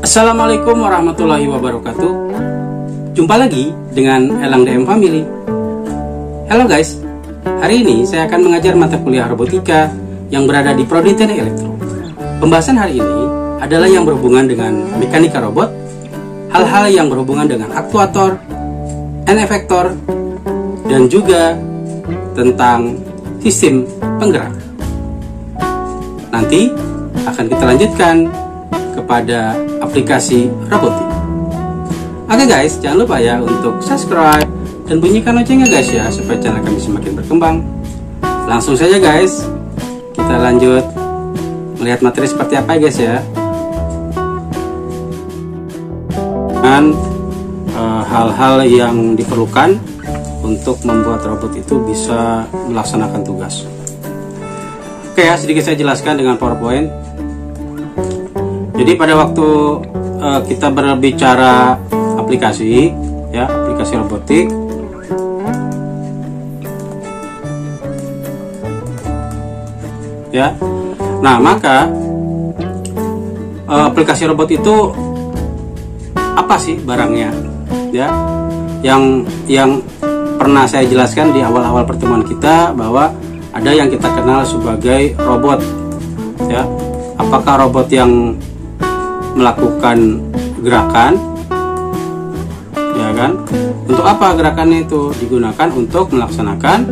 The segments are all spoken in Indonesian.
Assalamualaikum warahmatullahi wabarakatuh. Jumpa lagi dengan Elang DM Family. Halo guys, hari ini saya akan mengajar mata kuliah robotika yang berada di Prodi Teknik Elektro. Pembahasan hari ini adalah yang berhubungan dengan mekanika robot, hal-hal yang berhubungan dengan aktuator, efektor, dan juga tentang sistem penggerak. Nanti akan kita lanjutkan kepada aplikasi robotik. Oke guys, jangan lupa ya untuk subscribe dan bunyikan loncengnya guys ya, supaya channel kami semakin berkembang. Langsung saja guys, kita lanjut melihat materi seperti apa ya guys ya. Dan hal-hal yang diperlukan untuk membuat robot itu bisa melaksanakan tugas. Oke ya, sedikit saya jelaskan dengan PowerPoint. Jadi pada waktu kita berbicara aplikasi, ya, aplikasi robotik, ya. Nah, maka aplikasi robot itu apa sih barangnya, ya? Yang pernah saya jelaskan di awal-awal pertemuan kita bahwa ada yang kita kenal sebagai robot, ya. Apakah robot yang melakukan gerakan, ya kan? Untuk apa gerakannya itu? Digunakan untuk melaksanakan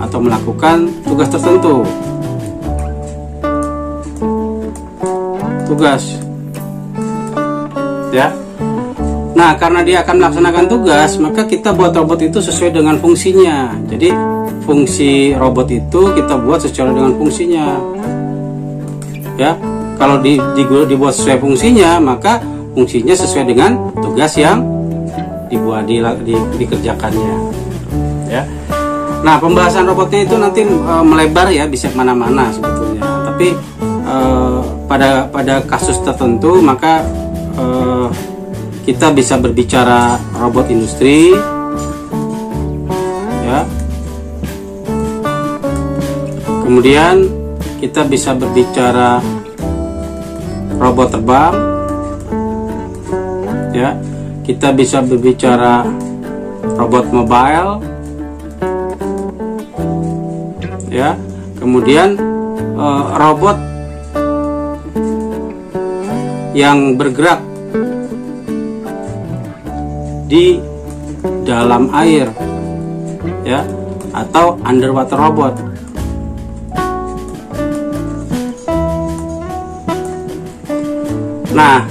atau melakukan tugas tertentu. Tugas, ya. Nah, karena dia akan melaksanakan tugas, maka kita buat robot itu sesuai dengan fungsinya. Jadi fungsi robot itu kita buat sesuai dengan fungsinya, ya. Kalau dibuat sesuai fungsinya, maka fungsinya sesuai dengan tugas yang dibuat dikerjakannya, ya. Nah, pembahasan robotnya itu nanti melebar ya, bisa kemana-mana sebetulnya. Tapi pada kasus tertentu maka kita bisa berbicara robot industri, ya. Kemudian kita bisa berbicara robot terbang, ya. Kita bisa berbicara robot mobile, ya. Kemudian robot yang bergerak di dalam air, ya, atau underwater robot. Nah,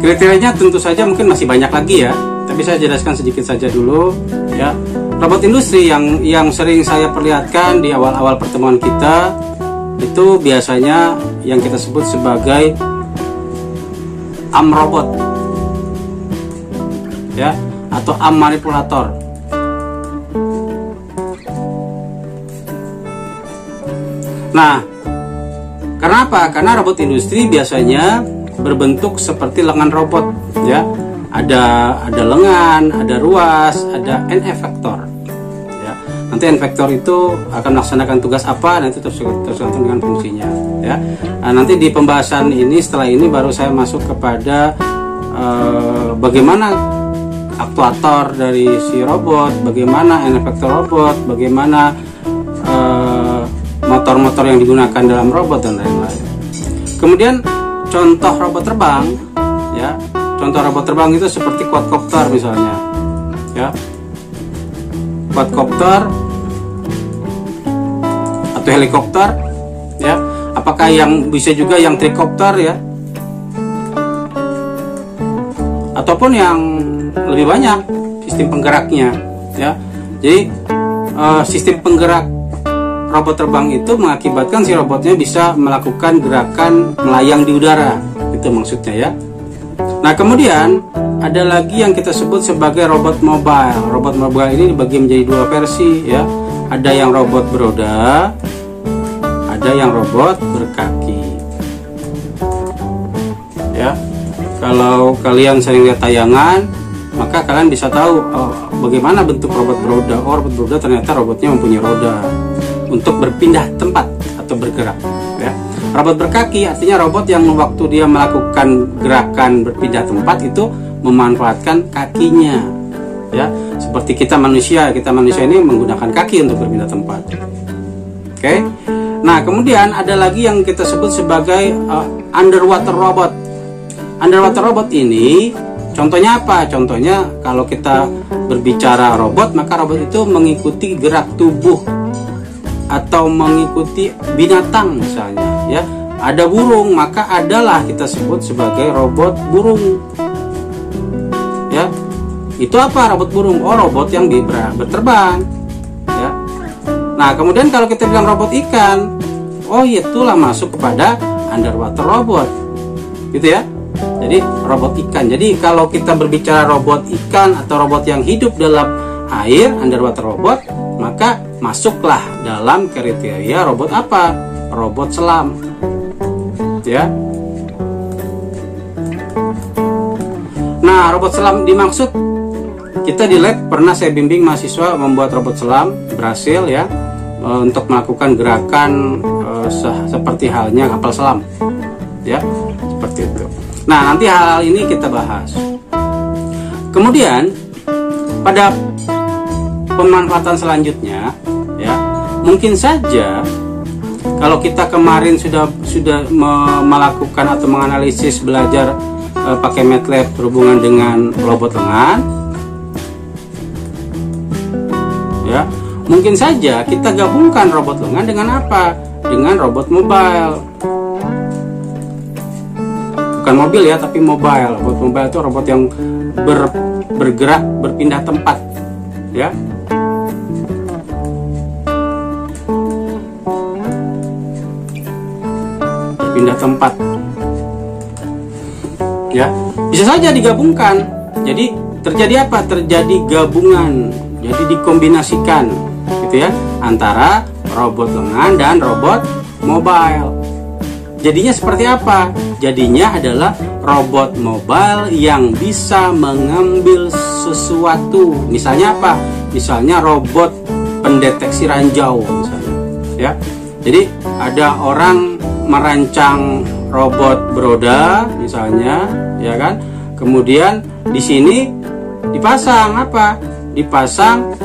kriterianya tentu saja mungkin masih banyak lagi ya, tapi saya jelaskan sedikit saja dulu, ya. Robot industri yang sering saya perlihatkan di awal-awal pertemuan kita itu biasanya yang kita sebut sebagai arm robot, ya, atau arm manipulator. Nah, kenapa? Karena robot industri biasanya berbentuk seperti lengan robot, ya. Ada lengan, ada ruas, ada efektor, ya. Nanti efektor itu akan melaksanakan tugas apa, nanti tergantung dengan fungsinya, ya. Nah, nanti di pembahasan ini, setelah ini baru saya masuk kepada bagaimana aktuator dari si robot, bagaimana efektor robot, bagaimana motor-motor yang digunakan dalam robot dan lain-lain. Kemudian contoh robot terbang, ya. Contoh robot terbang itu seperti quadcopter misalnya, ya. Quadcopter atau helikopter, ya. Apakah yang bisa juga yang tricopter, ya, ataupun yang lebih banyak sistem penggeraknya, ya. Jadi sistem penggerak robot terbang itu mengakibatkan si robotnya bisa melakukan gerakan melayang di udara, itu maksudnya, ya. Nah, kemudian ada lagi yang kita sebut sebagai robot mobile. Robot mobile ini dibagi menjadi dua versi, ya. Ada yang robot beroda, ada yang robot berkaki, ya. Kalau kalian sering lihat tayangan, maka kalian bisa tahu bagaimana bentuk robot beroda. Robot beroda ternyata robotnya mempunyai roda untuk berpindah tempat atau bergerak, ya. Robot berkaki artinya robot yang waktu dia melakukan gerakan berpindah tempat itu memanfaatkan kakinya, ya. Seperti kita manusia ini menggunakan kaki untuk berpindah tempat. Oke. Nah, kemudian ada lagi yang kita sebut sebagai underwater robot. Underwater robot ini contohnya apa? Contohnya kalau kita berbicara robot, maka robot itu mengikuti gerak tubuh atau mengikuti binatang misalnya, ya. Ada burung, maka adalah kita sebut sebagai robot burung. Ya. Itu apa robot burung? Oh, robot yang berterbang. Ya. Nah, kemudian kalau kita bilang robot ikan, oh itulah masuk kepada underwater robot. Gitu ya. Jadi robot ikan. Jadi kalau kita berbicara robot ikan atau robot yang hidup dalam air, underwater robot, maka masuklah dalam kriteria robot apa? Robot selam. Ya. Nah, robot selam dimaksud, kita di lab pernah saya bimbing mahasiswa membuat robot selam, berhasil ya, untuk melakukan gerakan seperti halnya kapal selam, ya, seperti itu. Nah, nanti hal-hal ini kita bahas. Kemudian pada pemanfaatan selanjutnya, ya, mungkin saja kalau kita kemarin sudah melakukan atau menganalisis belajar pakai MATLAB berhubungan dengan robot lengan, ya, mungkin saja kita gabungkan robot lengan dengan apa? Dengan robot mobile. Bukan mobil ya, tapi mobile. Robot mobile itu robot yang bergerak, berpindah tempat, ya. Berpindah tempat. Ya, bisa saja digabungkan. Jadi terjadi apa? Terjadi gabungan. Jadi dikombinasikan, gitu ya, antara robot lengan dan robot mobile. Jadinya seperti apa? Jadinya adalah robot mobile yang bisa mengambil sesuatu. Misalnya apa? Misalnya robot pendeteksi ranjau misalnya, ya. Jadi ada orang merancang robot beroda misalnya, ya kan? Kemudian di sini dipasang apa? Dipasang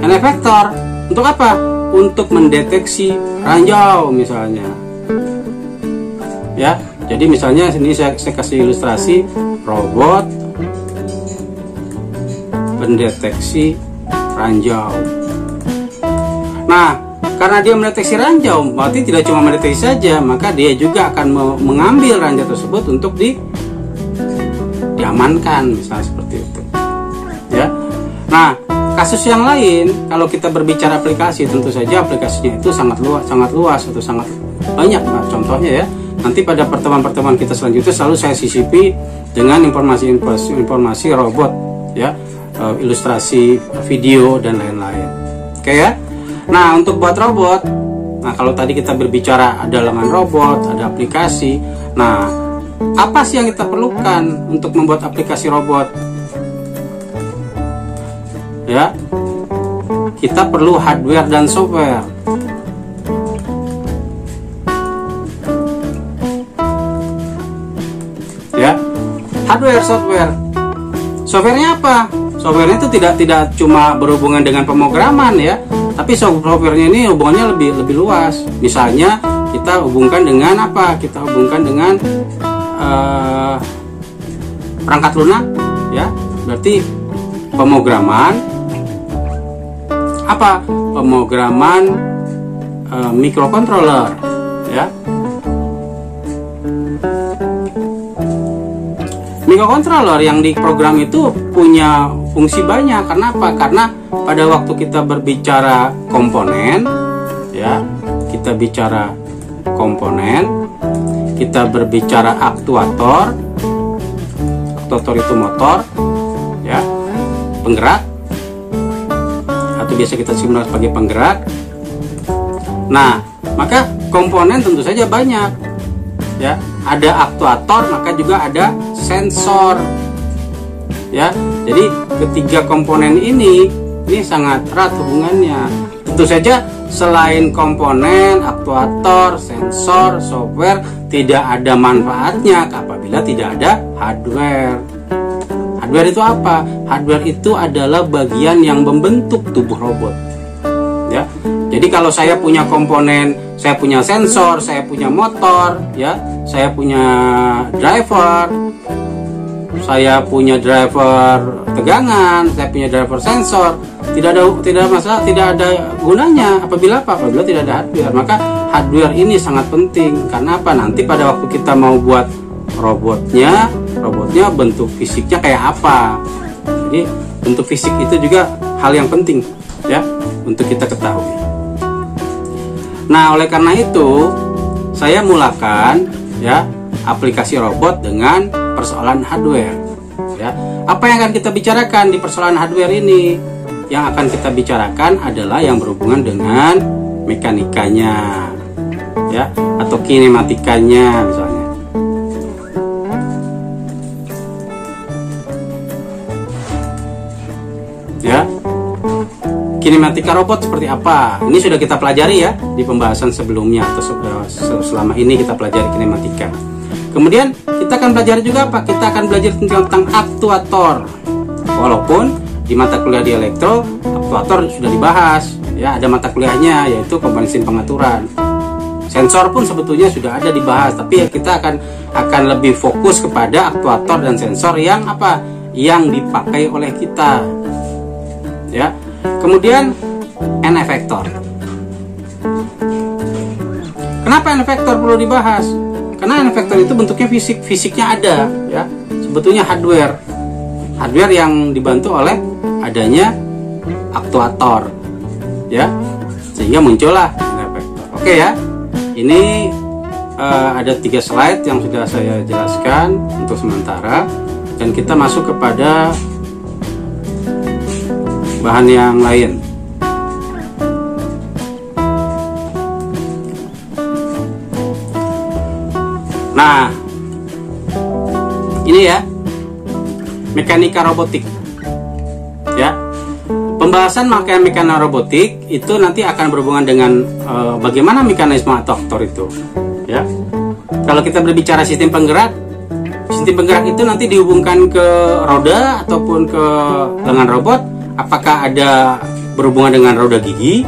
efektor. Untuk apa? Untuk mendeteksi ranjau misalnya. Ya, jadi misalnya sini saya kasih ilustrasi robot pendeteksi ranjau. Nah, karena dia mendeteksi ranjau, berarti tidak cuma mendeteksi saja, maka dia juga akan mengambil ranjau tersebut untuk diamankan, misalnya seperti itu. Ya. Nah, kasus yang lain, kalau kita berbicara aplikasi, tentu saja aplikasinya itu sangat luas atau sangat banyak. Nah, contohnya ya, nanti pada pertemuan-pertemuan kita selanjutnya selalu saya sisipi dengan informasi robot, ya, ilustrasi video dan lain-lain. Oke ya. Nah, untuk buat robot, nah kalau tadi kita berbicara ada lengan robot, ada aplikasi. Nah, apa sih yang kita perlukan untuk membuat aplikasi robot? Ya, kita perlu hardware dan software. Ya, hardware, software. Softwarenya apa? Softwarenya itu tidak cuma berhubungan dengan pemrograman ya, tapi softwarenya ini hubungannya lebih luas. Misalnya kita hubungkan dengan apa? Kita hubungkan dengan perangkat lunak, ya. Berarti pemrograman apa? Pemrograman microcontroller, ya. Microcontroller yang diprogram itu punya fungsi banyak. Karena apa? Karena pada waktu kita berbicara komponen, ya, kita bicara komponen, kita berbicara aktuator. Aktuator itu motor, ya, penggerak, atau biasa kita simulasi sebagai penggerak. Nah, maka komponen tentu saja banyak, ya. Ada aktuator, maka juga ada sensor, ya. Jadi ketiga komponen ini sangat erat hubungannya. Tentu saja selain komponen, aktuator, sensor, software, tidak ada manfaatnya apabila tidak ada hardware. Hardware itu apa? Hardware itu adalah bagian yang membentuk tubuh robot. Ya. Jadi kalau saya punya komponen, saya punya sensor, saya punya motor, ya, saya punya driver, saya punya driver tegangan, saya punya driver sensor, tidak ada masalah, tidak ada gunanya apabila tidak ada hardware. Maka hardware ini sangat penting. Karena apa? Nanti pada waktu kita mau buat robotnya bentuk fisiknya kayak apa. Jadi bentuk fisik itu juga hal yang penting, ya, untuk kita ketahui. Nah, oleh karena itu saya mulakan, ya, aplikasi robot dengan persoalan hardware. Ya, apa yang akan kita bicarakan di persoalan hardware ini? Yang akan kita bicarakan adalah yang berhubungan dengan mekanikanya, ya, atau kinematikanya misalnya. Ya, kinematika robot seperti apa? Ini sudah kita pelajari ya di pembahasan sebelumnya, atau selama ini kita pelajari kinematika. Kemudian kita akan belajar juga apa? Kita akan belajar tentang aktuator. Walaupun di mata kuliah di elektro, aktuator sudah dibahas, ya, ada mata kuliahnya yaitu komponen pengaturan. Sensor pun sebetulnya sudah ada dibahas, tapi kita akan lebih fokus kepada aktuator dan sensor yang apa? Yang dipakai oleh kita. Ya. Kemudian N-efektor. Kenapa N-efektor perlu dibahas? Karena N-efektor itu bentuknya fisiknya ada, ya. Sebetulnya hardware yang dibantu oleh adanya aktuator, ya, sehingga muncullah N-efektor. Oke ya, ini ada 3 slide yang sudah saya jelaskan untuk sementara, dan kita masuk kepada bahan yang lain. Nah, ini ya, mekanika robotik. Ya, pembahasan mekanika robotik itu nanti akan berhubungan dengan bagaimana mekanisme aktuator itu. Ya, kalau kita berbicara sistem penggerak itu nanti dihubungkan ke roda ataupun ke lengan robot. Apakah ada berhubungan dengan roda gigi?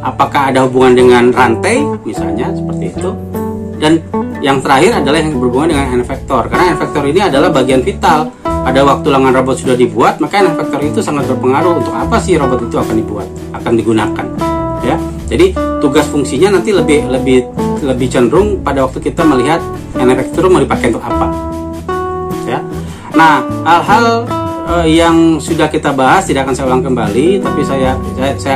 Apakah ada hubungan dengan rantai, misalnya seperti itu? Dan yang terakhir adalah yang berhubungan dengan N-efektor. Karena N-efektor ini adalah bagian vital. Pada waktu lengan robot sudah dibuat, maka N-efektor itu sangat berpengaruh untuk apa sih robot itu akan dibuat, akan digunakan. Ya, jadi tugas fungsinya nanti lebih cenderung pada waktu kita melihat N-efektor mau dipakai untuk apa. Ya, nah, hal-hal yang sudah kita bahas tidak akan saya ulang kembali, tapi saya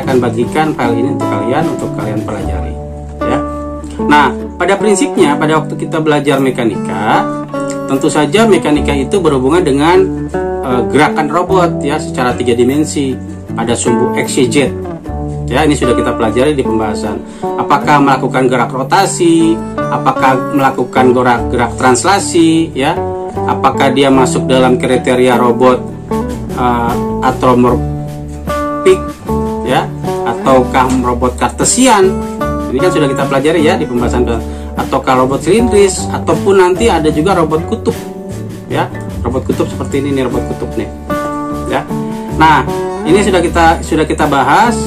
akan bagikan file ini untuk kalian pelajari, ya. Nah, pada prinsipnya pada waktu kita belajar mekanika, tentu saja mekanika itu berhubungan dengan gerakan robot, ya, secara 3 dimensi. Ada sumbu X, Y, Z. Ya, ini sudah kita pelajari di pembahasan. Apakah melakukan gerak rotasi, apakah melakukan gerak translasi, ya. Apakah dia masuk dalam kriteria robot atromorfik, ya, ataukah robot kartesian? Ini kan sudah kita pelajari ya di pembahasan. Ataukah robot silindris, ataupun nanti ada juga robot kutub, ya, robot kutub seperti ini nih, robot kutub nih, ya. Nah, ini sudah kita bahas,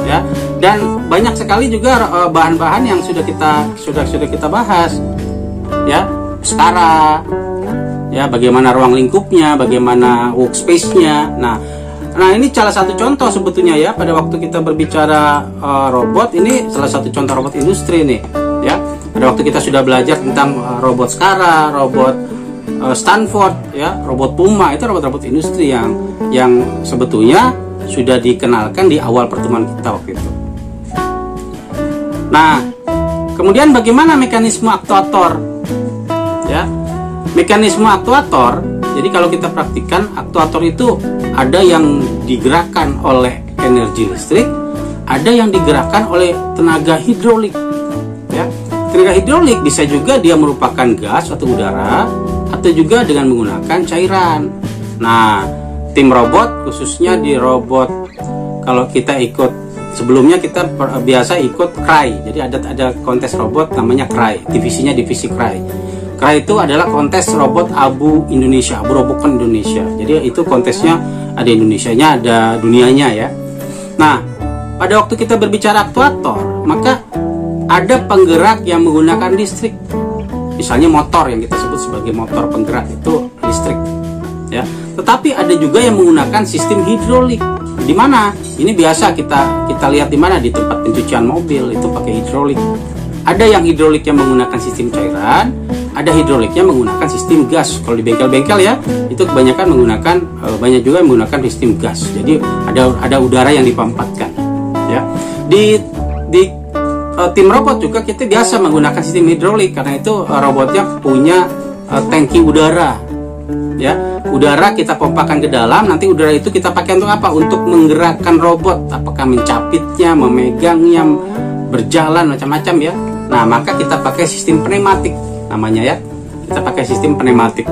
ya, dan banyak sekali juga bahan-bahan yang sudah kita bahas, ya, skala, ya, bagaimana ruang lingkupnya, bagaimana workspace-nya. Nah, ini salah satu contoh sebetulnya ya, pada waktu kita berbicara robot, ini salah satu contoh robot industri nih, ya. Pada waktu kita sudah belajar tentang robot Skara, robot Stanford, ya, robot Puma, itu robot-robot industri yang sebetulnya sudah dikenalkan di awal pertemuan kita waktu itu. Nah, kemudian bagaimana mekanisme aktuator? Ya, mekanisme aktuator. Jadi kalau kita praktikkan, aktuator itu ada yang digerakkan oleh energi listrik, ada yang digerakkan oleh tenaga hidrolik. Ya, tenaga hidrolik bisa juga dia merupakan gas atau udara, atau juga dengan menggunakan cairan. Nah, tim robot khususnya di robot, kalau kita ikut sebelumnya kita biasa ikut CRAI. Jadi ada kontes robot namanya CRAI, divisinya divisi CRAI. CRAI itu adalah kontes robot abu Indonesia, abu robokan Indonesia. Jadi itu kontesnya ada Indonesianya, ada dunianya ya. Nah, pada waktu kita berbicara aktuator, maka ada penggerak yang menggunakan listrik. Misalnya motor yang kita sebut sebagai motor penggerak itu listrik ya. Tetapi ada juga yang menggunakan sistem hidrolik. Di mana? Ini biasa kita lihat di mana, di tempat pencucian mobil itu pakai hidrolik. Ada yang hidrolik yang menggunakan sistem cairan, ada hidroliknya menggunakan sistem gas. Kalau di bengkel-bengkel ya, itu kebanyakan menggunakan banyak juga yang menggunakan sistem gas. Jadi ada udara yang dipampatkan. Ya, di tim robot juga kita biasa menggunakan sistem hidrolik karena itu robotnya punya tangki udara. Ya, udara kita pompakan ke dalam, nanti udara itu kita pakai untuk apa? Untuk menggerakkan robot, apakah mencapitnya, memegangnya, berjalan macam-macam ya. Nah, maka kita pakai sistem pneumatik namanya ya. Kita pakai sistem pneumatik.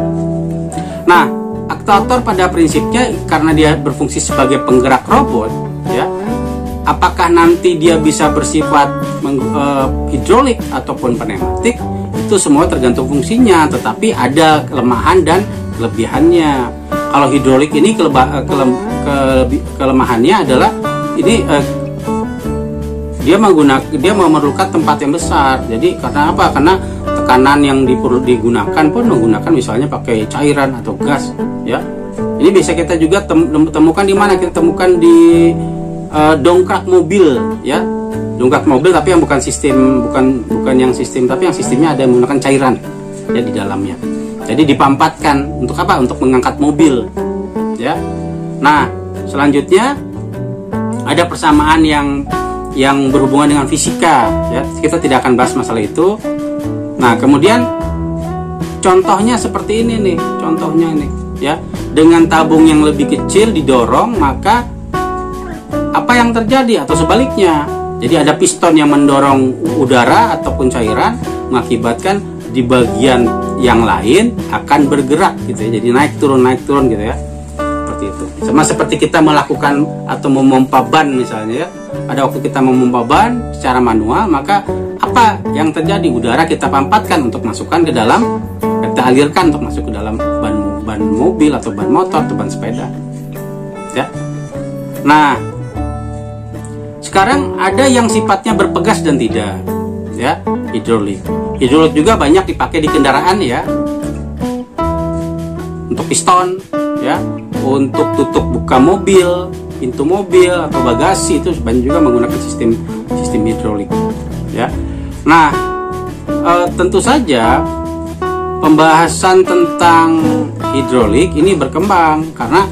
Nah, aktuator pada prinsipnya karena dia berfungsi sebagai penggerak robot ya. Apakah nanti dia bisa bersifat hidrolik ataupun pneumatik, itu semua tergantung fungsinya, tetapi ada kelemahan dan kelebihannya. Kalau hidrolik ini kelemahannya adalah ini dia memerlukan tempat yang besar. Jadi karena apa? Karena tekanan yang digunakan pun menggunakan misalnya pakai cairan atau gas ya. Ini bisa kita juga temukan di mana? Kita temukan di dongkrak mobil ya. Dongkrak mobil tapi yang bukan yang sistem, tapi yang sistemnya ada menggunakan cairan ya di dalamnya. Jadi dipampatkan untuk apa? Untuk mengangkat mobil ya. Nah, selanjutnya ada persamaan yang berhubungan dengan fisika ya. Kita tidak akan bahas masalah itu. Nah, kemudian contohnya seperti ini nih, contohnya ini ya. Dengan tabung yang lebih kecil didorong, maka apa yang terjadi? Atau sebaliknya, jadi ada piston yang mendorong udara ataupun cairan, mengakibatkan di bagian yang lain akan bergerak gitu ya. Jadi naik turun gitu ya. Seperti itu. Sama seperti kita melakukan atau memompa ban misalnya ya. Pada waktu kita memompa ban secara manual, maka apa yang terjadi? Udara kita pampatkan untuk masukkan ke dalam, kita alirkan untuk masuk ke dalam ban mobil atau ban motor atau ban sepeda. Ya. Nah, sekarang ada yang sifatnya berpegas dan tidak, ya, hidrolik. Hidrolik juga banyak dipakai di kendaraan ya, untuk piston, ya, untuk tutup buka mobil, pintu mobil atau bagasi itu banyak juga menggunakan sistem hidrolik, ya. Nah, tentu saja pembahasan tentang hidrolik ini berkembang karena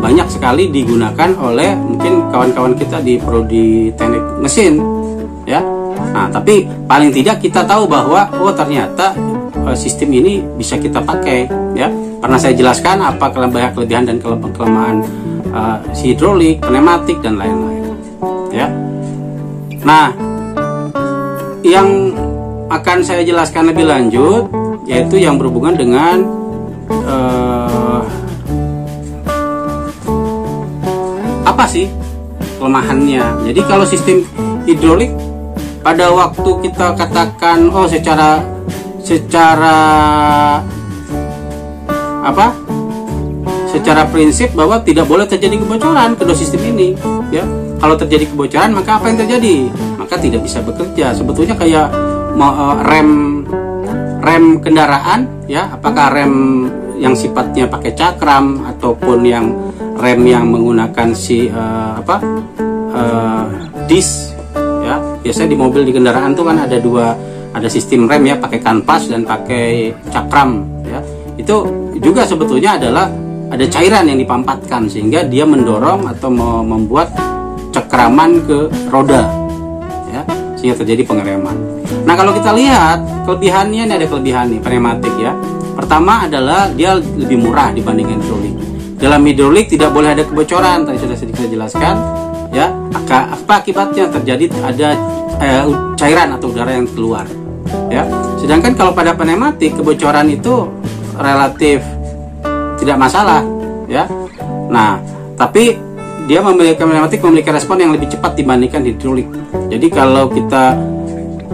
banyak sekali digunakan oleh mungkin kawan-kawan kita di prodi teknik mesin ya. Nah, tapi paling tidak kita tahu bahwa oh ternyata sistem ini bisa kita pakai ya. Pernah saya jelaskan apa kelebihan dan kelemahan si hidrolik, pneumatik dan lain-lain ya. Nah, yang akan saya jelaskan lebih lanjut yaitu yang berhubungan dengan apa sih kelemahannya. Jadi kalau sistem hidrolik pada waktu kita katakan oh secara prinsip bahwa tidak boleh terjadi kebocoran kedua sistem ini ya. Kalau terjadi kebocoran maka apa yang terjadi? Maka tidak bisa bekerja. Sebetulnya kayak rem kendaraan ya, apakah rem yang sifatnya pakai cakram ataupun yang rem yang menggunakan disk ya. Biasanya di mobil di kendaraan tuh kan ada sistem rem ya, pakai kanvas dan pakai cakram ya. Itu juga sebetulnya adalah ada cairan yang dipampatkan sehingga dia mendorong atau membuat cekraman ke roda ya, sehingga terjadi pengereman. Nah, kalau kita lihat kelebihannya, ini ada kelebihan nih pneumatik ya. Pertama adalah dia lebih murah dibandingkan hidrolik. Dalam hidrolik tidak boleh ada kebocoran, tadi sudah sedikit jelaskan ya. Apa akibatnya? Terjadi ada cairan atau udara yang keluar ya. Sedangkan kalau pada pneumatik kebocoran itu relatif tidak masalah ya. Nah, tapi dia memiliki pneumatik memiliki respon yang lebih cepat dibandingkan hidrolik. Jadi kalau kita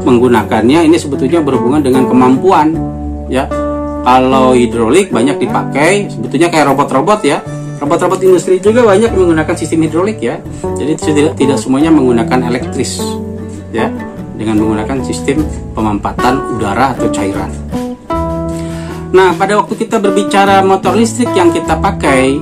menggunakannya ini sebetulnya berhubungan dengan kemampuan ya. Kalau hidrolik banyak dipakai sebetulnya kayak robot-robot ya. Robot-robot industri juga banyak menggunakan sistem hidrolik ya. Jadi tidak semuanya menggunakan elektris ya, dengan menggunakan sistem pemampatan udara atau cairan. Nah, pada waktu kita berbicara motor listrik yang kita pakai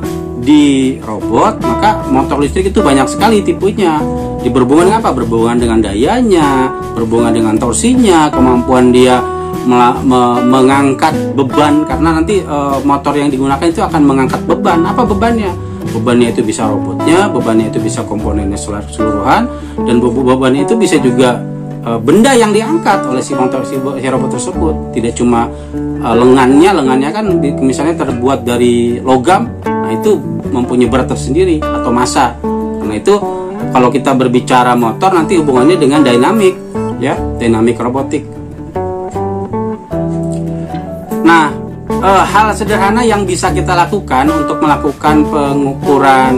di robot, maka motor listrik itu banyak sekali tipenya. Berhubungan dengan apa? Berhubungan dengan dayanya, berhubungan dengan torsinya, kemampuan dia mengangkat beban, karena nanti motor yang digunakan itu akan mengangkat beban. Apa bebannya? Bebannya itu bisa robotnya, bebannya itu bisa komponennya keseluruhan, dan bebannya itu bisa juga benda yang diangkat oleh si robot tersebut. Tidak cuma lengannya kan misalnya terbuat dari logam, nah itu mempunyai berat tersendiri atau massa. Karena itu kalau kita berbicara motor nanti hubungannya dengan dinamik ya, dinamik robotik. Nah, hal sederhana yang bisa kita lakukan untuk melakukan pengukuran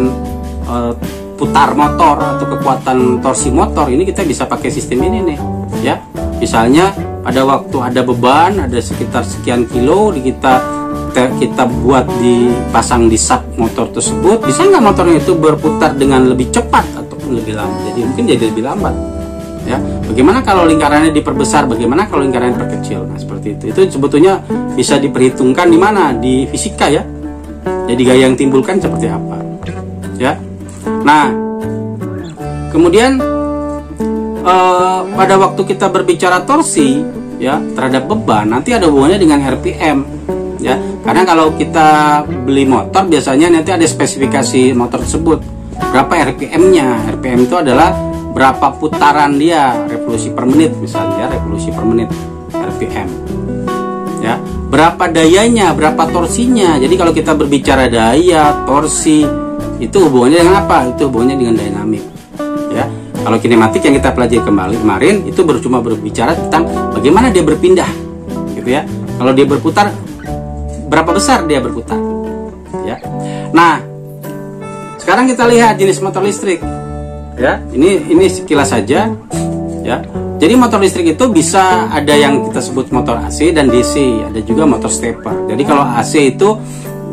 putar motor atau kekuatan torsi motor ini, kita bisa pakai sistem ini nih ya. Misalnya pada waktu ada beban ada sekitar sekian kilo, kita buat dipasang di sub motor tersebut, bisa nggak motornya itu berputar dengan lebih cepat ataupun lebih lambat? Jadi mungkin jadi lebih lambat ya. Bagaimana kalau lingkarannya diperbesar, bagaimana kalau lingkarannya diperkecil? Nah, seperti itu sebetulnya bisa diperhitungkan di mana, di fisika ya. Jadi gaya yang timbulkan seperti apa ya. Nah, kemudian pada waktu kita berbicara torsi ya terhadap beban, nanti ada hubungannya dengan RPM ya. Karena kalau kita beli motor biasanya nanti ada spesifikasi motor tersebut, berapa RPM-nya. RPM itu adalah berapa putaran dia, revolusi per menit misalnya, revolusi per menit RPM ya. Berapa dayanya, berapa torsinya. Jadi kalau kita berbicara daya, torsi, itu hubungannya dengan apa? Itu hubungannya dengan dinamik ya. Kalau kinematik yang kita pelajari kemarin itu cuma berbicara tentang bagaimana dia berpindah gitu ya. Kalau dia berputar, berapa besar dia berputar ya. Nah, sekarang kita lihat jenis motor listrik ya. Ini sekilas saja ya. Jadi motor listrik itu bisa ada yang kita sebut motor AC dan DC, ada juga motor stepper. Jadi kalau AC itu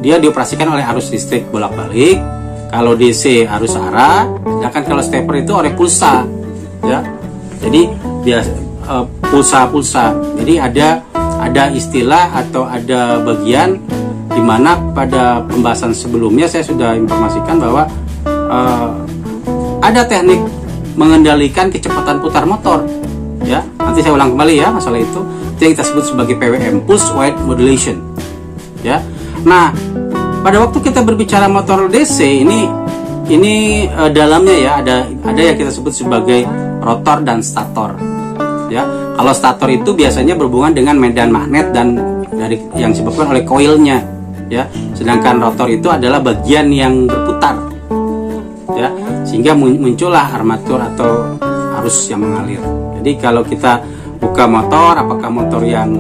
dia dioperasikan oleh arus listrik bolak-balik, kalau DC arus arah, sedangkan kalau stepper itu oleh pulsa ya. Jadi dia pulsa. Jadi ada istilah atau ada bagian di mana pada pembahasan sebelumnya saya sudah informasikan bahwa ada teknik mengendalikan kecepatan putar motor ya. Nanti saya ulang kembali ya masalah itu yang kita sebut sebagai PWM, pulse width modulation ya. Nah, pada waktu kita berbicara motor DC ini dalamnya ya ada yang kita sebut sebagai rotor dan stator ya. Kalau stator itu biasanya berhubungan dengan medan magnet dan dari yang disebabkan oleh koilnya ya. Sedangkan rotor itu adalah bagian yang berputar ya, sehingga muncullah armatur atau arus yang mengalir. Jadi kalau kita buka motor, apakah motor yang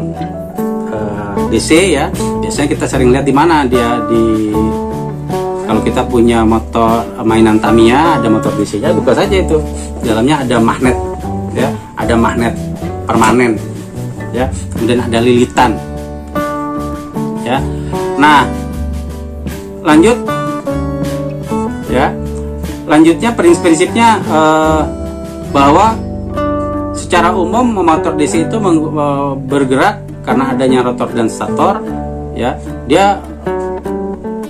DC ya, biasanya kita sering lihat di mana dia kalau kita punya motor mainan Tamiya, ada motor DC ya, buka saja itu, dalamnya ada magnet ya, ada magnet permanen ya, kemudian ada lilitan ya. Nah, lanjutnya prinsipnya bahwa secara umum motor DC itu bergerak karena adanya rotor dan stator ya. Dia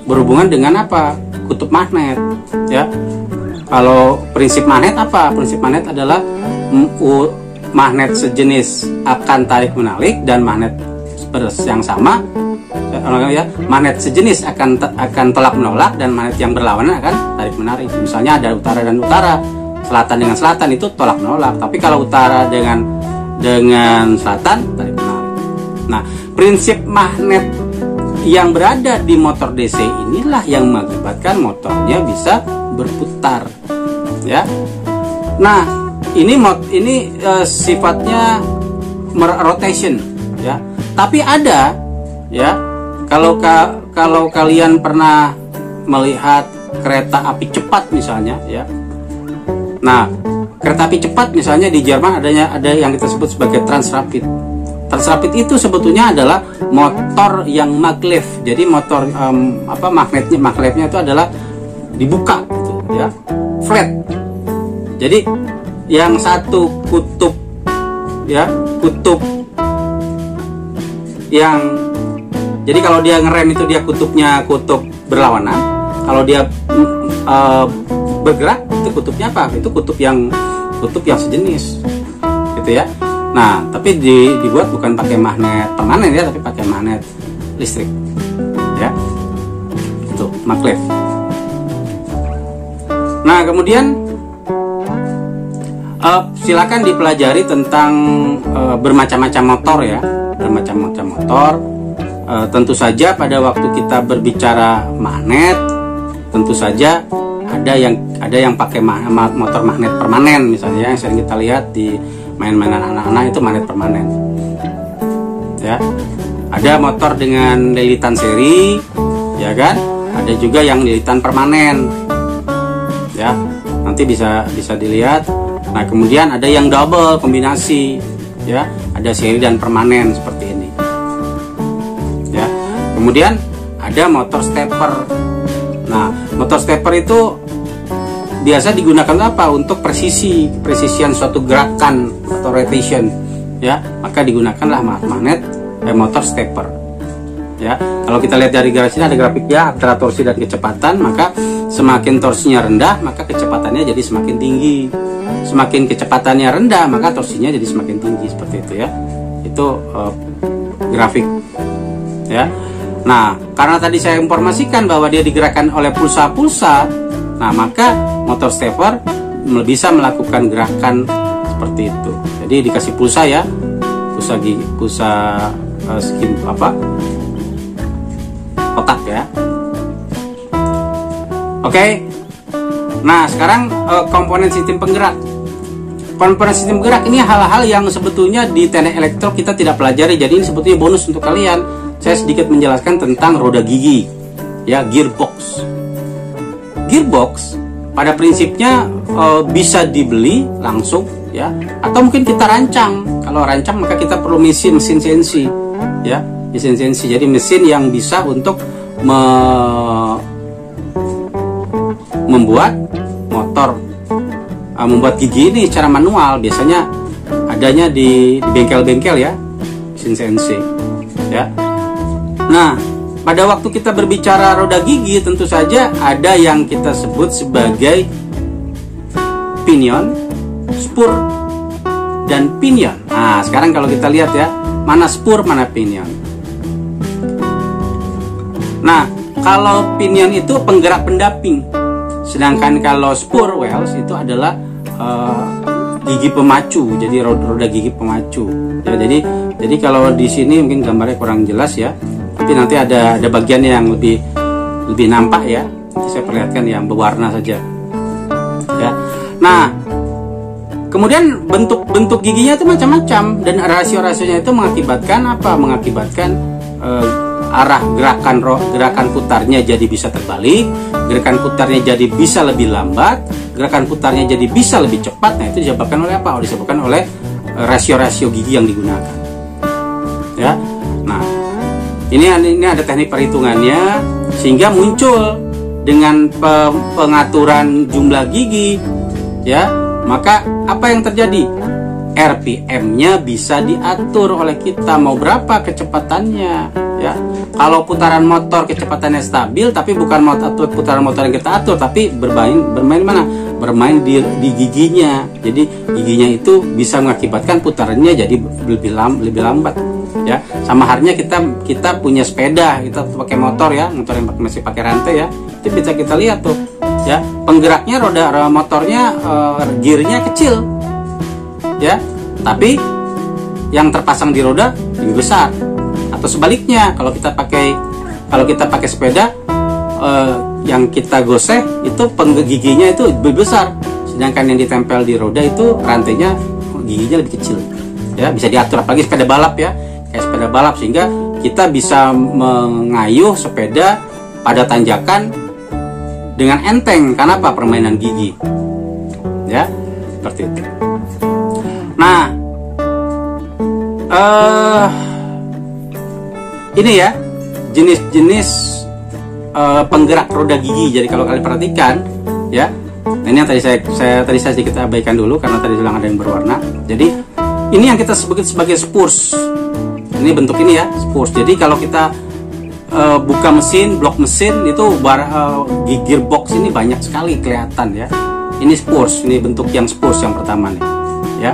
berhubungan dengan apa? Kutub magnet ya. Kalau prinsip magnet apa? Prinsip magnet adalah magnet sejenis akan tarik menarik, dan magnet yang sama ya, magnet sejenis akan tolak menolak, dan magnet yang berlawanan akan tarik menarik. Misalnya ada utara dan utara, selatan dengan selatan, itu tolak menolak. Tapi kalau utara dengan selatan, tarik menarik. Nah, prinsip magnet yang berada di motor DC inilah yang mengakibatkan motornya bisa berputar ya. Nah, ini sifatnya rotation ya. Tapi ada ya, kalau kalian pernah melihat kereta api cepat misalnya ya. Nah, kereta api cepat misalnya di Jerman ada yang kita sebut sebagai Transrapid. Transrapid itu sebetulnya adalah motor yang maglev. Jadi motor magnetnya itu adalah dibuka gitu ya, flat. Jadi yang satu kutub ya, yang jadi kalau dia ngerem itu dia kutubnya kutub berlawanan. Kalau dia bergerak itu kutubnya apa? Itu kutub yang sejenis gitu ya. Nah, tapi dibuat bukan pakai magnet permanen ya, tapi pakai magnet listrik ya. Itu maglev. Nah, kemudian silakan dipelajari tentang bermacam-macam motor ya, bermacam-macam motor. Tentu saja pada waktu kita berbicara magnet, tentu saja ada yang pakai motor magnet permanen misalnya, yang sering kita lihat di main-mainan anak-anak itu magnet permanen ya. Ada motor dengan lilitan seri ya kan, ada juga yang lilitan permanen ya, nanti bisa dilihat. Nah, kemudian ada yang double kombinasi ya, ada seri dan permanen seperti ini ya. Kemudian ada motor stepper. Nah, motor stepper itu biasa digunakan apa? Untuk presisian suatu gerakan atau rotation ya, maka digunakanlah motor stepper ya. Kalau kita lihat dari garis ini ada grafiknya antara torsi dan kecepatan, maka semakin torsinya rendah maka kecepatannya jadi semakin tinggi, semakin kecepatannya rendah maka torsinya jadi semakin tinggi, seperti itu ya. Itu grafik ya. Nah, karena tadi saya informasikan bahwa dia digerakkan oleh pulsa-pulsa, nah maka motor stepper bisa melakukan gerakan seperti itu. Jadi dikasih pulsa ya, pulsa skin otak ya. Oke. Nah, sekarang komponen sistem penggerak. Komponen sistem penggerak ini hal-hal yang sebetulnya di teknik elektro kita tidak pelajari. Jadi ini sebetulnya bonus untuk kalian. Saya sedikit menjelaskan tentang roda gigi ya, gearbox. Gearbox pada prinsipnya bisa dibeli langsung ya, atau mungkin kita rancang. Kalau rancang maka kita perlu mesin CNC ya, mesin CNC. Jadi mesin yang bisa untuk membuat motor, membuat gigi ini secara manual. Biasanya adanya di bengkel-bengkel ya, mesin CNC ya. Nah, pada waktu kita berbicara roda gigi, tentu saja ada yang kita sebut sebagai pinion, spur, dan pinion. Nah, sekarang kalau kita lihat ya, mana spur, mana pinion. Nah, kalau pinion itu penggerak pendamping, sedangkan kalau spur wheels itu adalah gigi pemacu. Jadi roda gigi pemacu. Ya, jadi kalau di sini mungkin gambarnya kurang jelas ya. Tapi nanti ada bagian yang lebih nampak ya. Nanti saya perlihatkan yang berwarna saja. Ya. Nah, kemudian bentuk giginya itu macam-macam, dan rasio-rasionya itu mengakibatkan apa? Mengakibatkan arah gerakan putarnya jadi bisa terbalik, gerakan putarnya jadi bisa lebih lambat, gerakan putarnya jadi bisa lebih cepat. Nah, itu disebabkan oleh apa? Disebabkan oleh rasio-rasio gigi yang digunakan. Ya. Nah, ini ada teknik perhitungannya sehingga muncul dengan pengaturan jumlah gigi ya. Maka apa yang terjadi? RPM-nya bisa diatur oleh kita, mau berapa kecepatannya ya. Kalau putaran motor kecepatannya stabil tapi bukan putaran motor yang kita atur, tapi bermain mana? Bermain di giginya. Jadi giginya itu bisa mengakibatkan putarannya jadi lebih lambat ya. Sama halnya kita punya sepeda, kita pakai motor ya, motor yang masih pakai rantai ya, itu bisa kita lihat tuh ya, penggeraknya roda motornya gearnya kecil ya, tapi yang terpasang di roda lebih besar. Atau sebaliknya, kalau kita pakai sepeda, yang kita goseh itu giginya itu lebih besar, sedangkan yang ditempel di roda itu rantainya giginya lebih kecil ya. Bisa diatur, apalagi sepeda balap ya, kayak sepeda balap, sehingga kita bisa mengayuh sepeda pada tanjakan dengan enteng. Karena apa? Permainan gigi. Ya, seperti itu. Nah, ini ya jenis-jenis penggerak roda gigi. Jadi kalau kalian perhatikan, ya, ini yang tadi saya sedikit abaikan dulu karena tadi bilang ada yang berwarna. Jadi ini yang kita sebut sebagai spurs. Ini bentuk ini ya, spurs. Jadi kalau kita buka mesin, blok mesin itu gearbox ini banyak sekali kelihatan ya. Ini spurs, ini bentuk yang spurs yang pertama nih, ya.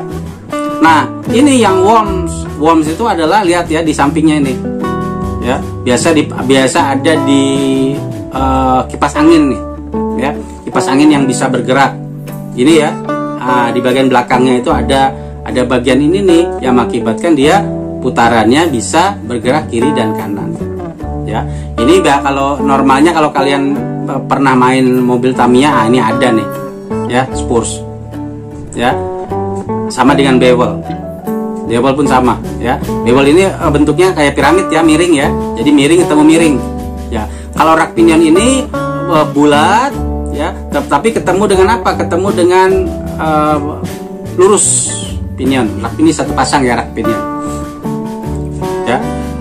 Nah, ini yang worms itu adalah, lihat ya di sampingnya ini, ya. Biasa ada di kipas angin nih, ya. Kipas angin yang bisa bergerak. Ini ya, di bagian belakangnya itu ada bagian ini nih yang mengakibatkan dia putarannya bisa bergerak kiri dan kanan. Ya, ini kalau normalnya kalau kalian pernah main mobil Tamiya, ini ada nih, ya, spurs, ya, sama dengan bevel pun sama, ya. Bevel ini bentuknya kayak piramid ya, miring ya, jadi miring ketemu miring, ya. Kalau rak pinion ini bulat, ya, tapi ketemu dengan apa? Ketemu dengan lurus pinion. Rak ini satu pasang ya, rak pinion, ya.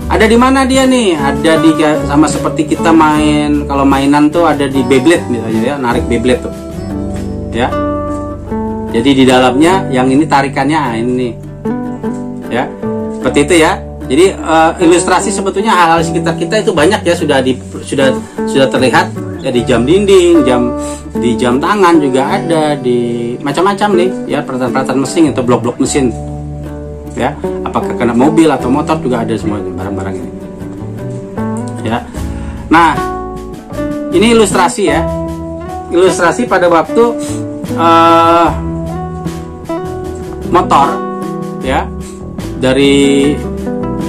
Ada di mana dia nih? Ada di sama seperti kita main, kalau mainan tuh ada di Beyblade misalnya ya, narik Beyblade tuh. Ya. Jadi di dalamnya yang ini tarikannya ini. Ya. Seperti itu ya. Jadi ilustrasi sebetulnya hal-hal sekitar kita itu banyak ya, sudah terlihat ya, di jam dinding, di jam tangan juga ada, di macam-macam nih ya, peralatan-peralatan mesin atau blok-blok mesin. Ya, apakah kena mobil atau motor juga ada semua barang-barang ini. Ya. Nah, ini ilustrasi ya. Ilustrasi pada waktu motor ya. Dari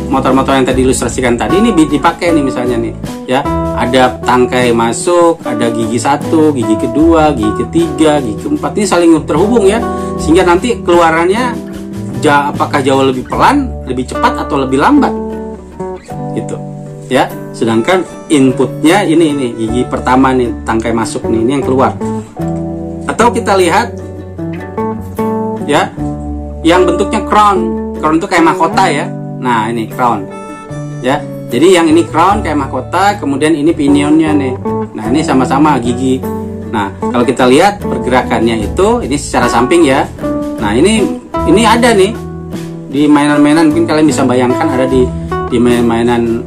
motor-motor yang tadi ilustrasikan tadi ini dipakai nih misalnya nih, ya. Ada tangkai masuk, ada gigi 1, gigi kedua, gigi ketiga, gigi keempat, ini saling terhubung ya. Sehingga nanti keluarannya apakah jauh lebih pelan, lebih cepat atau lebih lambat, gitu, ya. Sedangkan inputnya ini gigi pertama nih, tangkai masuk nih, ini yang keluar. Atau kita lihat, ya, yang bentuknya crown itu kayak mahkota ya. Nah ini crown, ya. Jadi yang ini crown kayak mahkota, kemudian ini pinionnya nih. Nah ini sama-sama gigi. Nah kalau kita lihat pergerakannya itu, ini secara samping ya. Nah ini ada nih di mainan-mainan, mungkin kalian bisa bayangkan ada di mainan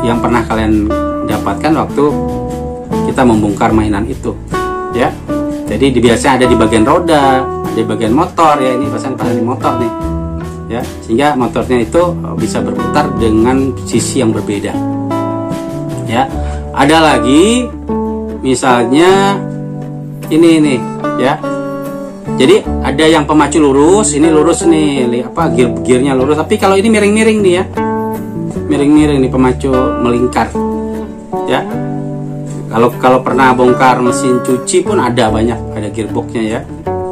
yang pernah kalian dapatkan waktu kita membongkar mainan itu, ya. Jadi biasanya ada di bagian roda, ada di bagian motor ya, ini pasang di motor nih, ya, sehingga motornya itu bisa berputar dengan sisi yang berbeda, ya. Ada lagi misalnya ini ya. Jadi ada yang pemacu lurus, ini lurus nih, gearnya lurus. Tapi kalau ini miring-miring nih ya, miring-miring nih, pemacu melingkar, ya. Kalau pernah bongkar mesin cuci pun ada banyak, ada gearboxnya ya,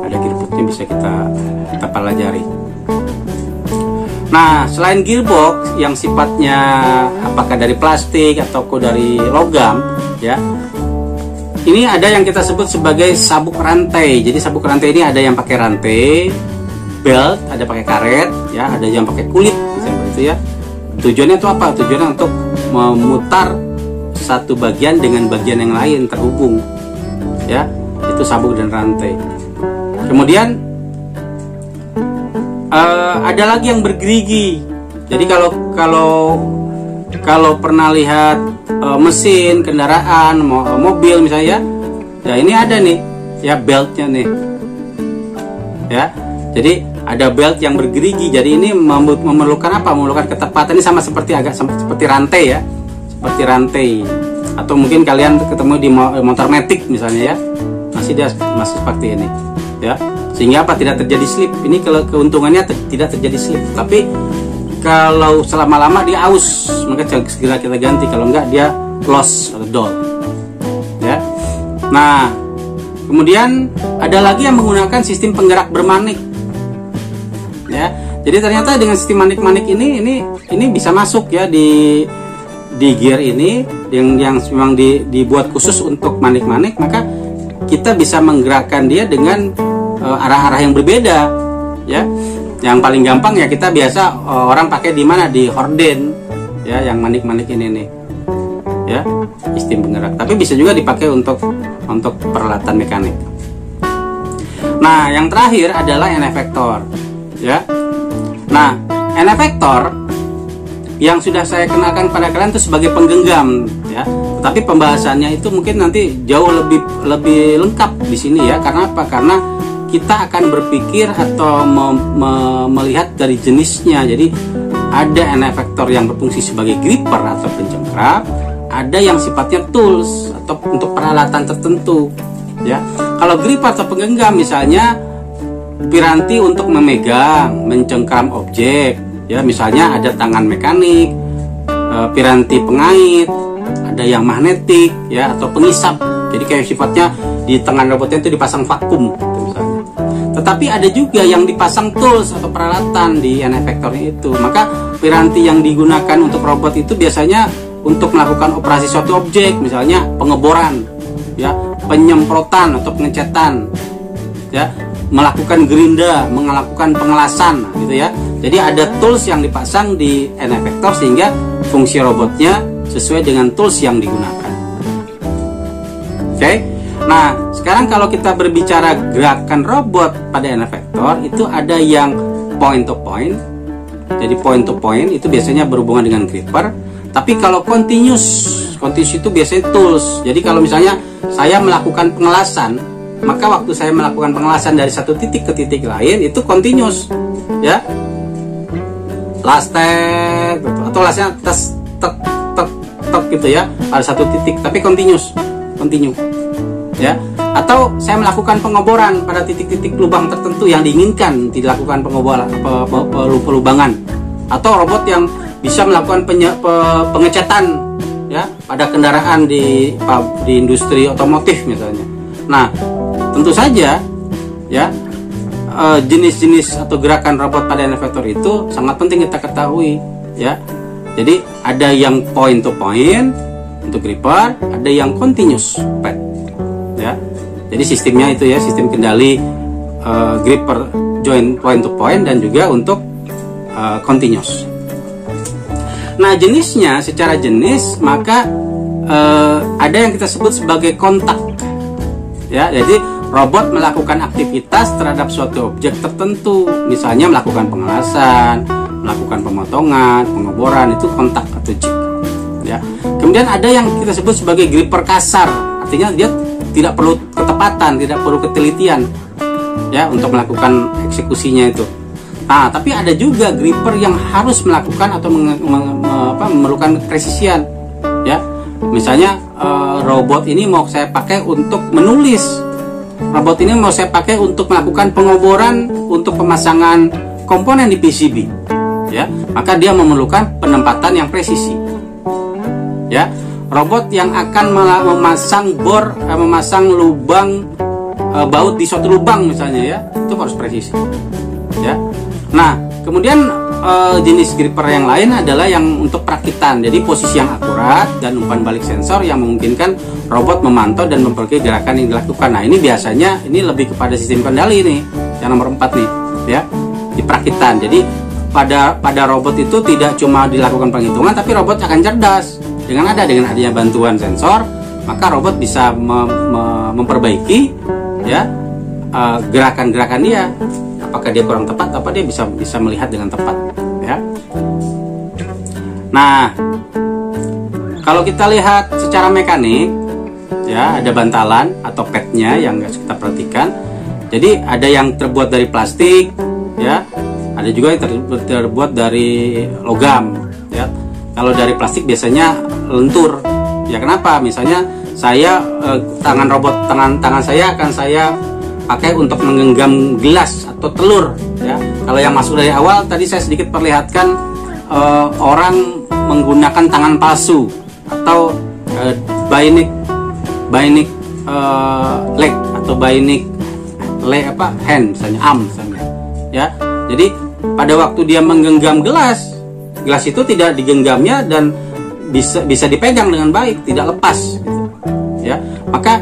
ada gearboxnya bisa kita pelajari. Nah selain gearbox yang sifatnya apakah dari plastik atau dari logam, ya. Ini ada yang kita sebut sebagai sabuk rantai. Jadi sabuk rantai ini ada yang pakai rantai, belt, ada pakai karet, ya, ada yang pakai kulit, seperti itu ya. Tujuannya itu apa? Tujuannya untuk memutar satu bagian dengan bagian yang lain terhubung, ya. Itu sabuk dan rantai. Kemudian ada lagi yang bergerigi. Jadi kalau pernah lihat mesin kendaraan, mobil misalnya, ya ini ada nih, ya, beltnya nih, ya. Jadi ada belt yang bergerigi. Jadi ini memerlukan apa? Memerlukan ketepatan. Ini sama seperti seperti rantai ya, seperti rantai. Atau mungkin kalian ketemu di motor matic misalnya ya, masih seperti ini, ya. Sehingga apa? Tidak terjadi slip. Ini kalau keuntungannya tidak terjadi slip. Tapi kalau selama-lama dia aus, maka segera kita ganti. Kalau enggak dia lost atau dull, ya. Nah kemudian ada lagi yang menggunakan sistem penggerak bermanik, ya. Jadi ternyata dengan sistem manik-manik ini bisa masuk ya di di gear ini yang memang dibuat khusus untuk manik-manik, maka kita bisa menggerakkan dia dengan arah-arah yang berbeda, ya. Yang paling gampang ya kita biasa orang pakai di mana, di horden, ya, yang manik-manik ini nih, ya, sistem penggerak. Tapi bisa juga dipakai untuk peralatan mekanik. Nah, yang terakhir adalah N-efektor, ya. Nah, N-efektor yang sudah saya kenalkan pada kalian itu sebagai penggenggam, ya. Tapi pembahasannya itu mungkin nanti jauh lebih lengkap di sini, ya. Karena apa? Karena kita akan berpikir atau melihat dari jenisnya. Jadi ada N-efektor yang berfungsi sebagai gripper atau pencengkram, ada yang sifatnya tools atau untuk peralatan tertentu, ya. Kalau gripper atau penggenggam misalnya piranti untuk memegang, mencengkram objek, ya, misalnya ada tangan mekanik, piranti pengait, ada yang magnetik, ya, atau pengisap. Jadi kayak sifatnya di tangan robotnya itu dipasang vakum, gitu misalnya. Tetapi ada juga yang dipasang tools atau peralatan di N-efektornya itu. Maka piranti yang digunakan untuk robot itu biasanya untuk melakukan operasi suatu objek, misalnya pengeboran, ya, penyemprotan atau pengecetan, ya, melakukan gerinda, melakukan pengelasan, gitu ya. Jadi ada tools yang dipasang di N-efektor sehingga fungsi robotnya sesuai dengan tools yang digunakan. Oke. Nah, sekarang kalau kita berbicara gerakan robot pada N-efektor itu ada yang point to point. Jadi point to point itu biasanya berhubungan dengan gripper. Tapi kalau continuous itu biasanya tools. Jadi kalau misalnya saya melakukan pengelasan, maka waktu saya melakukan pengelasan dari satu titik ke titik lain itu continuous, ya. Last step atau lastnya tes tek gitu ya, pada satu titik, tapi continue, ya. Atau saya melakukan pengeboran pada titik-titik lubang tertentu yang diinginkan dilakukan pengeboran, pelubangan. Atau robot yang bisa melakukan pengecatan, ya, pada kendaraan di industri otomotif misalnya. Nah, tentu saja, ya, jenis-jenis atau gerakan robot pada N-efektor itu sangat penting kita ketahui, ya. Jadi ada yang point to point untuk gripper, ada yang continuous pad, ya. Jadi sistemnya itu, ya, sistem kendali gripper joint point to point dan juga untuk continuous. Nah, jenisnya secara jenis maka ada yang kita sebut sebagai kontak, ya. Jadi robot melakukan aktivitas terhadap suatu objek tertentu, misalnya melakukan pengelasan, melakukan pemotongan, pengeboran, itu kontak atau jig, ya. Kemudian ada yang kita sebut sebagai gripper kasar, artinya dia tidak perlu ketepatan, tidak perlu ketelitian, ya, untuk melakukan eksekusinya itu. Nah, tapi ada juga gripper yang harus melakukan atau memerlukan presisian, ya. Misalnya robot ini mau saya pakai untuk menulis, robot ini mau saya pakai untuk melakukan pengoboran untuk pemasangan komponen di PCB, ya, maka dia memerlukan penempatan yang presisi, ya. Robot yang akan memasang lubang baut di suatu lubang misalnya, ya, itu harus presisi, ya. Nah, kemudian jenis gripper yang lain adalah yang untuk perakitan, jadi posisi yang akurat dan umpan balik sensor yang memungkinkan robot memantau dan memperoleh gerakan yang dilakukan. Nah, ini biasanya ini lebih kepada sistem kendali nih, yang nomor 4 nih, ya, di perakitan. Jadi pada robot itu tidak cuma dilakukan penghitungan, tapi robot akan cerdas. Dengan adanya bantuan sensor, maka robot bisa memperbaiki, ya, gerakan-gerakan dia. Apakah dia kurang tepat, apa dia bisa melihat dengan tepat, ya. Nah, kalau kita lihat secara mekanik, ya, ada bantalan atau padnya yang kita perhatikan. Jadi ada yang terbuat dari plastik, ya, ada juga yang terbuat dari logam, ya. Kalau dari plastik biasanya lentur, ya. Kenapa? Misalnya saya tangan saya akan saya pakai untuk menggenggam gelas atau telur, ya. Kalau yang masuk dari awal tadi saya sedikit perlihatkan orang menggunakan tangan palsu atau bionic leg atau bionic hand misalnya, arm misalnya, ya. Jadi pada waktu dia menggenggam gelas itu tidak digenggamnya dan bisa dipegang dengan baik, tidak lepas gitu. Ya, maka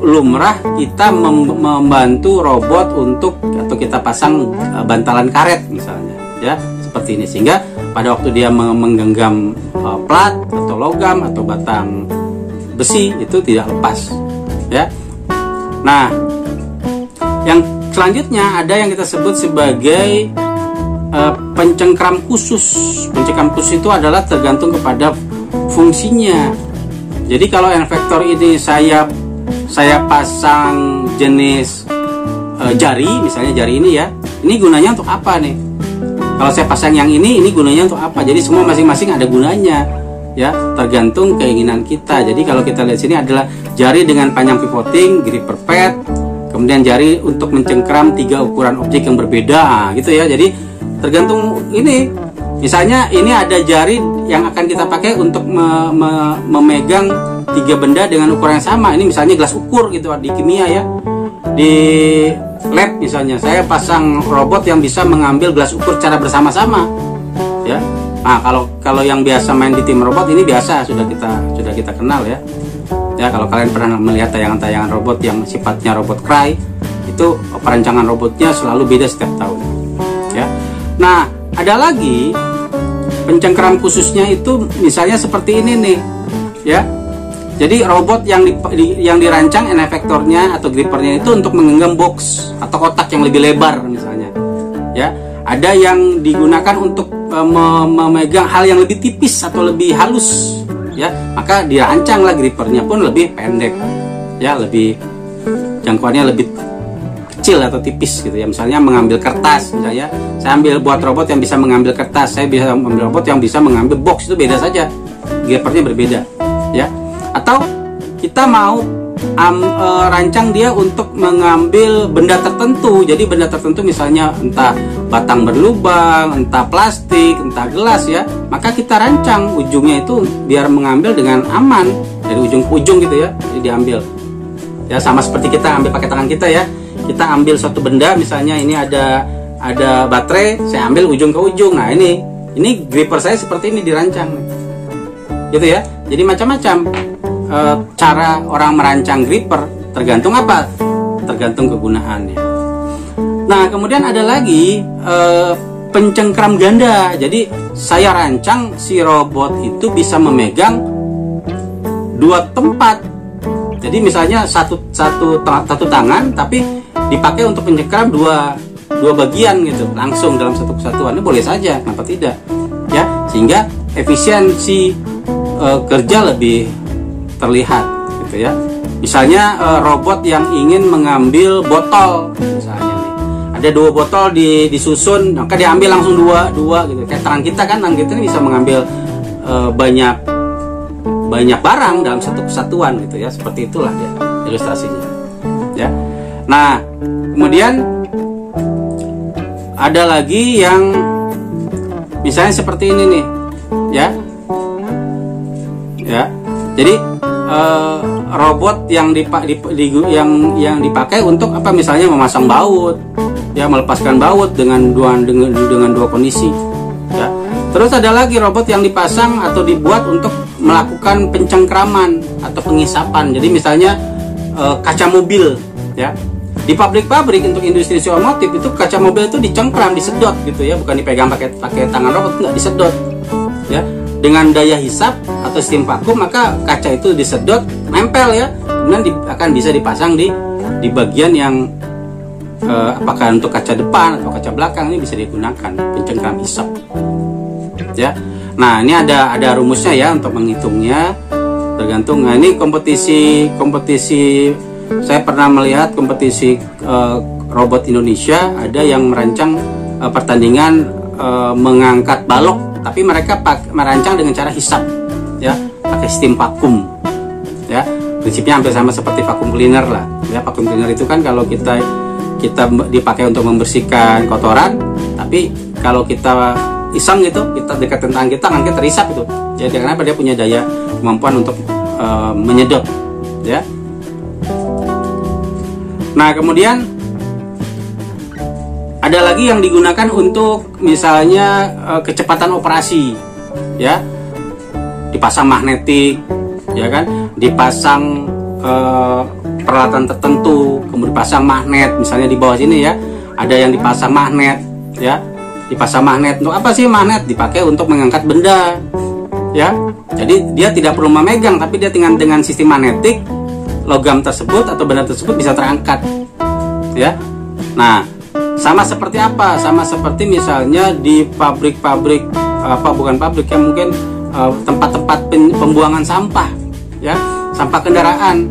lumrah kita membantu robot untuk, atau kita pasang bantalan karet misalnya, ya seperti ini, sehingga pada waktu dia menggenggam plat atau logam atau batang besi itu tidak lepas, ya. Nah, yang selanjutnya ada yang kita sebut sebagai pencengkram khusus. Pencengkram khusus itu adalah tergantung kepada fungsinya. Jadi kalau efektor ini saya pasang jenis jari, misalnya jari ini ya, ini gunanya untuk apa nih? Kalau saya pasang yang ini gunanya untuk apa? Jadi semua masing-masing ada gunanya, ya, tergantung keinginan kita. Jadi kalau kita lihat sini adalah jari dengan panjang pivoting, gripper pad, kemudian jari untuk mencengkram 3 ukuran objek yang berbeda, gitu ya. Jadi tergantung ini. Misalnya ini ada jari yang akan kita pakai untuk memegang 3 benda dengan ukuran yang sama. Ini misalnya gelas ukur gitu di kimia ya. Di lab misalnya saya pasang robot yang bisa mengambil gelas ukur secara bersama-sama, ya. Nah, kalau yang biasa main di tim robot ini biasa sudah kita kenal ya. Ya, kalau kalian pernah melihat tayangan-tayangan robot yang sifatnya robot cry, itu perancangan robotnya selalu beda setiap tahun. Ya. Nah, ada lagi pencengkeram khususnya itu misalnya seperti ini nih, ya. Jadi robot yang dirancang efektornya atau grippernya itu untuk menggenggam box atau kotak yang lebih lebar misalnya, ya. Ada yang digunakan untuk memegang hal yang lebih tipis atau lebih halus, ya. Maka dirancanglah grippernya pun lebih pendek, ya, lebih jangkauannya lebih kecil atau tipis gitu ya. Misalnya mengambil kertas, misalnya saya ambil buat robot yang bisa mengambil kertas, saya bisa mengambil robot yang bisa mengambil box, itu beda saja, grippernya berbeda, ya. Atau kita mau rancang dia untuk mengambil benda tertentu. Jadi benda tertentu misalnya entah batang berlubang, entah plastik, entah gelas ya, maka kita rancang ujungnya itu biar mengambil dengan aman dari ujung ke ujung gitu ya. Jadi diambil ya, sama seperti kita ambil pakai tangan kita ya. Kita ambil suatu benda, misalnya ini ada baterai, saya ambil ujung ke ujung. Nah ini gripper saya seperti ini dirancang gitu ya. Jadi macam-macam cara orang merancang gripper, tergantung apa? Tergantung kegunaannya. Nah, kemudian ada lagi pencengkram ganda. Jadi saya rancang si robot itu bisa memegang 2 tempat. Jadi misalnya satu tangan, tapi dipakai untuk mencengkram dua bagian gitu, langsung dalam satu kesatuan. Ini boleh saja, kenapa tidak? Ya, sehingga efisiensi kerja lebih terlihat gitu ya. Misalnya robot yang ingin mengambil botol misalnya nih. Ada 2 botol disusun, maka diambil langsung dua gitu. Kayak tangan kita ini bisa mengambil banyak barang dalam satu kesatuan gitu ya. Seperti itulah dia ilustrasinya. Ya. Nah, kemudian ada lagi yang misalnya seperti ini nih. Ya. Ya. Jadi robot yang dipakai untuk apa, misalnya memasang baut, ya, melepaskan baut dengan dua kondisi, ya. Terus ada lagi robot yang dipasang atau dibuat untuk melakukan pencengkraman atau pengisapan. Jadi misalnya kaca mobil, ya. Di pabrik-pabrik untuk industri otomotif itu kaca mobil itu dicengkram, disedot gitu ya, bukan dipegang pakai tangan robot, enggak, disedot, ya. Dengan daya hisap atau steam vakum, maka kaca itu disedot, nempel ya, kemudian akan bisa dipasang di bagian yang apakah untuk kaca depan atau kaca belakang, ini bisa digunakan pencengkram hisap, ya. Nah, ini ada rumusnya ya untuk menghitungnya, tergantung. Nah, ini kompetisi saya pernah melihat kompetisi robot Indonesia, ada yang merancang pertandingan mengangkat balok, tapi mereka merancang dengan cara hisap, ya, pakai steam vakum, ya. Prinsipnya hampir sama seperti vacuum cleaner lah, ya. Vacuum cleaner itu kan kalau kita dipakai untuk membersihkan kotoran, tapi kalau kita iseng gitu, kita dekat tangan kita terisap itu. Jadi kenapa? Dia punya daya kemampuan untuk menyedot, ya. Nah, kemudian ada lagi yang digunakan untuk misalnya kecepatan operasi, ya. dipasang magnetik, ya kan, dipasang peralatan tertentu, kemudian dipasang magnet, misalnya di bawah sini ya, ada yang dipasang magnet, ya, dipasang magnet. Untuk apa sih magnet? Dipakai untuk mengangkat benda, ya. Jadi dia tidak perlu memegang, tapi dia dengan sistem magnetik, logam tersebut atau benda tersebut bisa terangkat, ya. Nah, sama seperti apa? Sama seperti misalnya di pabrik-pabrik, bukan pabrik ya, mungkin tempat-tempat pembuangan sampah, ya, sampah kendaraan.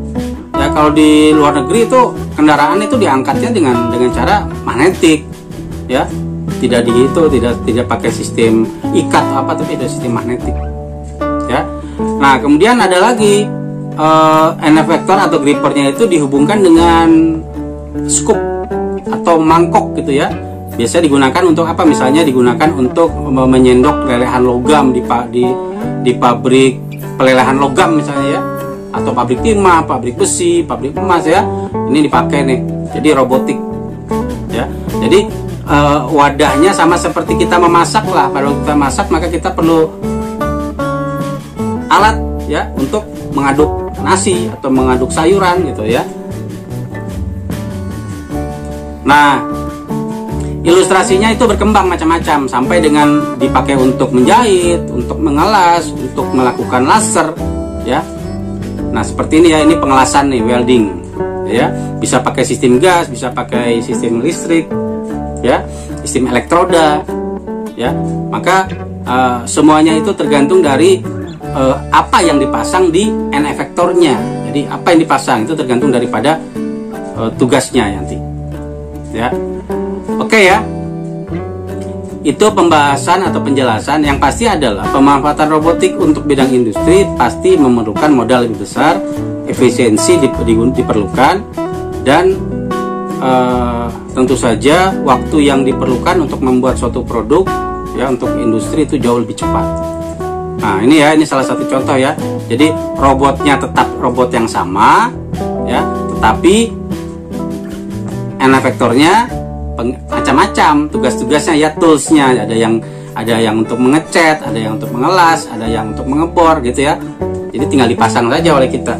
Ya, kalau di luar negeri itu kendaraan itu diangkatnya dengan cara magnetik, ya, tidak tidak pakai sistem ikat atau apa, tapi ada sistem magnetik, ya. Nah, kemudian ada lagi end effector atau grippernya itu dihubungkan dengan scoop atau mangkok gitu ya. Biasanya digunakan untuk apa? Misalnya digunakan untuk menyendok lelehan logam di pabrik pelelehan logam misalnya ya, atau pabrik timah, pabrik besi, pabrik emas ya. Ini dipakai nih. Jadi robotik ya. Jadi wadahnya sama seperti kita memasak lah. Pada waktu kita masak maka kita perlu alat ya untuk mengaduk nasi atau mengaduk sayuran gitu ya. Nah, ilustrasinya itu berkembang macam-macam sampai dengan dipakai untuk menjahit, untuk mengelas, untuk melakukan laser, ya. Nah, seperti ini ya, ini pengelasan nih, welding, ya. Bisa pakai sistem gas, bisa pakai sistem listrik, ya, sistem elektroda, ya. Maka semuanya itu tergantung dari apa yang dipasang di end effectornya. Jadi apa yang dipasang itu tergantung daripada tugasnya nanti, ya. Oke ya, itu pembahasan atau penjelasan. Yang pasti adalah pemanfaatan robotik untuk bidang industri pasti memerlukan modal lebih besar, efisiensi diperlukan, dan tentu saja waktu yang diperlukan untuk membuat suatu produk ya untuk industri itu jauh lebih cepat. Nah ini ya, ini salah satu contoh ya. Jadi robotnya tetap robot yang sama ya, tetapi end effectornya macam-macam tugas-tugasnya ya, toolsnya ada yang untuk mengecat, ada yang untuk mengelas, ada yang untuk mengebor gitu ya. Jadi tinggal dipasang saja oleh kita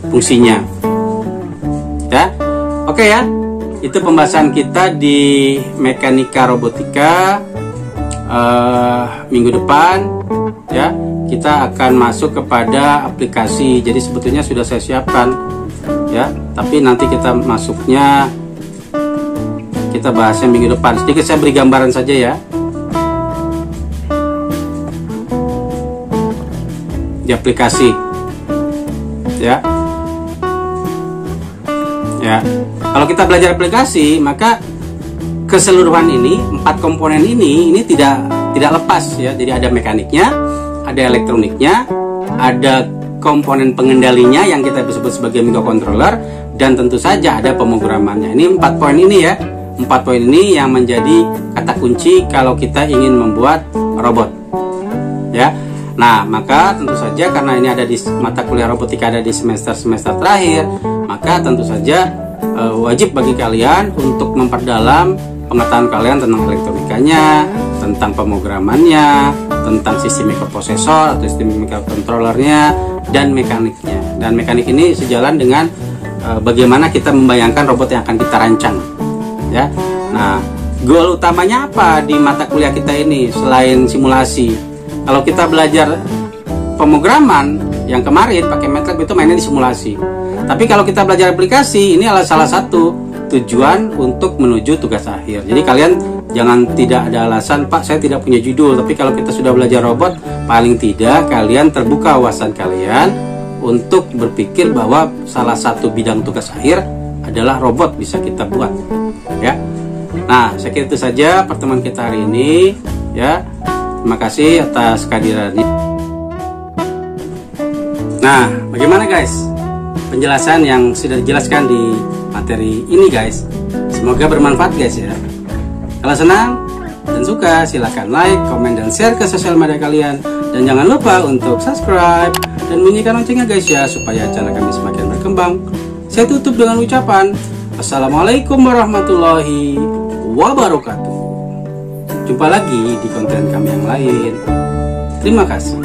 fungsinya ya. Oke ya, itu pembahasan kita di mekanika robotika. Minggu depan ya kita akan masuk kepada aplikasi. Jadi sebetulnya sudah saya siapkan ya, tapi nanti kita masuknya, kita bahasnya minggu depan. Sedikit saya beri gambaran saja ya. Di aplikasi. Ya. Ya. Kalau kita belajar aplikasi, maka keseluruhan ini, 4 komponen ini tidak lepas ya. Jadi ada mekaniknya, ada elektroniknya, ada komponen pengendalinya yang kita sebut sebagai microcontroller, dan tentu saja ada pemrogramannya. Ini 4 poin ini ya. 4 poin ini yang menjadi kata kunci kalau kita ingin membuat robot ya. Nah maka tentu saja karena ini ada di mata kuliah robotika, ada di semester terakhir, maka tentu saja wajib bagi kalian untuk memperdalam pengetahuan kalian tentang elektronikanya, tentang pemrogramannya, tentang sistem mikroprosesor atau sistem microcontrollernya, dan mekaniknya. Dan mekanik ini sejalan dengan bagaimana kita membayangkan robot yang akan kita rancang ya. Nah, goal utamanya apa di mata kuliah kita ini selain simulasi? Kalau kita belajar pemrograman yang kemarin pakai MATLAB itu mainnya di simulasi. Tapi kalau kita belajar aplikasi, ini adalah salah satu tujuan untuk menuju tugas akhir. Jadi kalian jangan tidak ada alasan, Pak saya tidak punya judul. Tapi kalau kita sudah belajar robot, paling tidak kalian terbuka wawasan kalian untuk berpikir bahwa salah satu bidang tugas akhir adalah robot bisa kita buat ya. Nah saya kira itu saja pertemuan kita hari ini ya. Terima kasih atas kehadirannya. Nah bagaimana guys penjelasan yang sudah dijelaskan di materi ini guys? Semoga bermanfaat guys ya. Kalau senang dan suka silahkan like, komen, dan share ke sosial media kalian. Dan jangan lupa untuk subscribe dan bunyikan loncengnya guys ya, supaya channel kami semakin berkembang. Saya tutup dengan ucapan Assalamualaikum warahmatullahi wabarakatuh. Jumpa lagi di konten kami yang lain. Terima kasih.